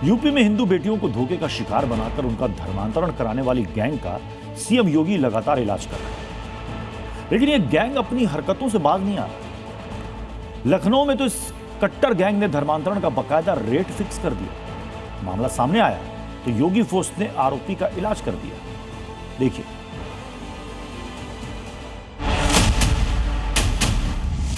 UP में हिंदू बेटियों को धोखे का शिकार बनाकर उनका धर्मांतरण कराने वाली गैंग का सीएम योगी लगातार इलाज कर रहे हैं, लेकिन यह गैंग अपनी हरकतों से बाज नहीं आ रहा। लखनऊ में तो इस कट्टर गैंग ने धर्मांतरण का बकायदा रेट फिक्स कर दिया। मामला सामने आया तो योगी फोर्स ने आरोपी का इलाज कर दिया। देखिए।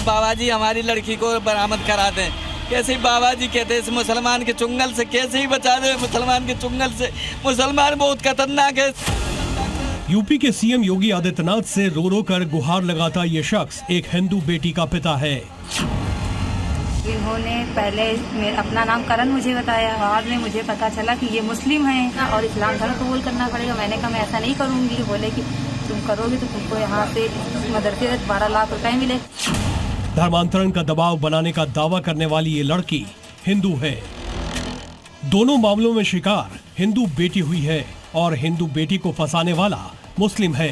बाबा जी हमारी लड़की को बरामद करा दें। कैसे ही बाबा जी कहते हैं इस मुसलमान के चुंगल से कैसे ही बचा दे, मुसलमान के चुंगल से। मुसलमान बहुत खतरनाक है। यूपी के सीएम योगी आदित्यनाथ से रो रो कर गुहार लगाता ये शख्स एक हिंदू बेटी का पिता है। इन्होंने पहले अपना नाम करण मुझे बताया, बाद में मुझे पता चला कि ये मुस्लिम हैं और इस्लाम धर्म कबूल करना पड़ेगा। मैंने कहा मैं ऐसा नहीं करूंगी। बोले कि तुम करोगे तो तुमको यहाँ से मदरसे 12 लाख रुपए मिले। धर्मांतरण का दबाव बनाने का दावा करने वाली ये लड़की हिंदू है। दोनों मामलों में शिकार हिंदू बेटी हुई है और हिंदू बेटी को फंसाने वाला मुस्लिम है।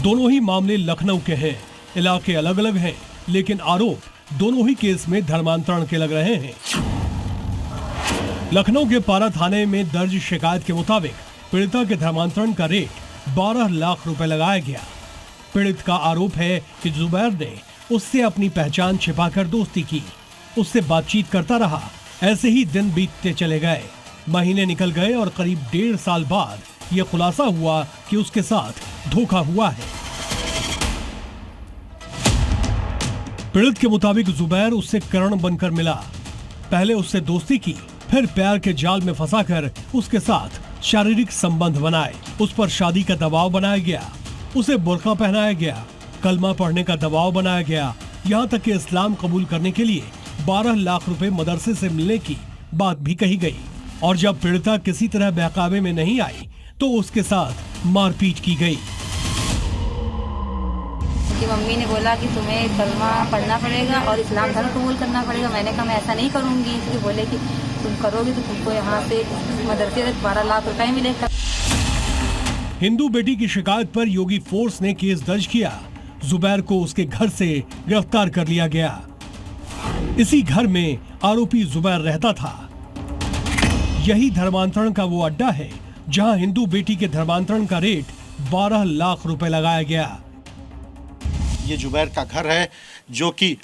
दोनों ही मामले लखनऊ के हैं। इलाके अलग अलग हैं, लेकिन आरोप दोनों ही केस में धर्मांतरण के लग रहे हैं। लखनऊ के पारा थाने में दर्ज शिकायत के मुताबिक पीड़िता के धर्मांतरण का रेट 12 लाख रुपए लगाया गया। पीड़ित का आरोप है कि जुबैर ने उससे अपनी पहचान छिपाकर दोस्ती की, उससे बातचीत करता रहा। ऐसे ही दिन बीतते चले गए, महीने निकल गए और करीब 1.5 साल बाद यह खुलासा हुआ कि उसके साथ धोखा हुआ है। पीड़ित के मुताबिक जुबैर उससे करण बनकर मिला। पहले उससे दोस्ती की, फिर प्यार के जाल में फंसाकर उसके साथ शारीरिक संबंध बनाए। उस पर शादी का दबाव बनाया गया, उसे बुर्का पहनाया गया, कलमा पढ़ने का दबाव बनाया गया। यहाँ तक कि इस्लाम कबूल करने के लिए 12 लाख रुपए मदरसे से मिलने की बात भी कही गई। और जब पीड़िता किसी तरह बहकावे में नहीं आई तो उसके साथ मारपीट की गई। कि मम्मी ने बोला कि तुम्हें कलमा पढ़ना पड़ेगा और इस्लाम धर्म कबूल करना पड़ेगा। मैंने कहा मैं ऐसा नहीं करूंगी। इसलिए बोले कि तुम करोगे तो तुमको यहाँ से मदरसे 12 लाख रुपए मिलेगा। हिंदू बेटी की शिकायत पर योगी फोर्स ने केस दर्ज किया। जुबैर को उसके घर से गिरफ्तार कर लिया गया। इसी घर में आरोपी जुबैर रहता था। यही धर्मांतरण का वो अड्डा है जहां हिंदू बेटी के धर्मांतरण का रेट 12 लाख रुपए लगाया गया। ये जुबैर का घर है जो कि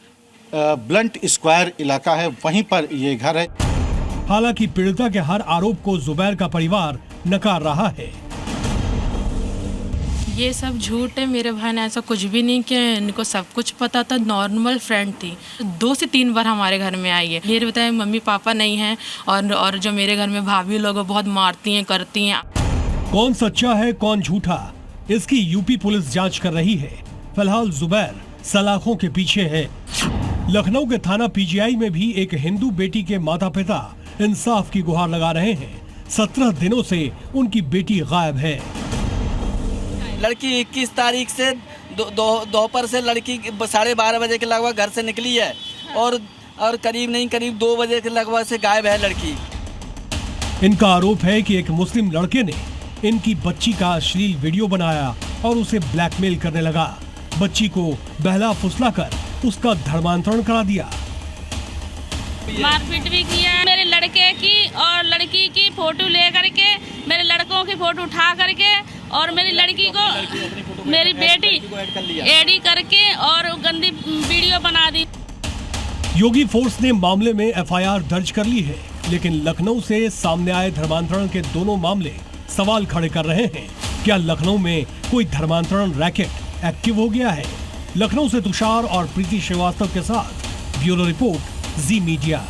ब्लंट स्क्वायर इलाका है, वहीं पर ये घर है। हालांकि पीड़िता के हर आरोप को जुबैर का परिवार नकार रहा है। ये सब झूठ है। मेरे भाई ने ऐसा कुछ भी नहीं किया। इनको सब कुछ पता था। नॉर्मल फ्रेंड थी। 2 से 3 बार हमारे घर में आई है। मेरे बताए मम्मी पापा नहीं हैं और जो मेरे घर में भाभी लोग बहुत मारती हैं, करती हैं। कौन सच्चा है कौन झूठा, इसकी यूपी पुलिस जांच कर रही है। फिलहाल जुबैर सलाखों के पीछे है। लखनऊ के थाना पीजीआई में भी एक हिंदू बेटी के माता पिता इंसाफ की गुहार लगा रहे हैं। 17 दिनों से उनकी बेटी गायब है। लड़की 21 तारीख से दोपहर से लड़की 12:30 बजे के लगभग घर से निकली है और करीब 2 बजे के लगभग से गायब है लड़की। इनका आरोप है कि एक मुस्लिम लड़के ने इनकी बच्ची का अश्लील वीडियो बनाया और उसे ब्लैकमेल करने लगा। बच्ची को बहला फुसला कर उसका धर्मांतरण करा दिया। मारपीट भी किया। मेरे लड़के की और लड़की की फोटो ले करके, मेरे लड़कों की फोटो उठा करके और मेरी लड़की को, मेरी बेटी एडी करके और गंदी वीडियो बना दी। योगी फोर्स ने मामले में एफआईआर दर्ज कर ली है, लेकिन लखनऊ से सामने आए धर्मांतरण के दोनों मामले सवाल खड़े कर रहे हैं। क्या लखनऊ में कोई धर्मांतरण रैकेट एक्टिव हो गया है? लखनऊ से तुषार और प्रीति श्रीवास्तव के साथ ब्यूरो रिपोर्ट, जी मीडिया।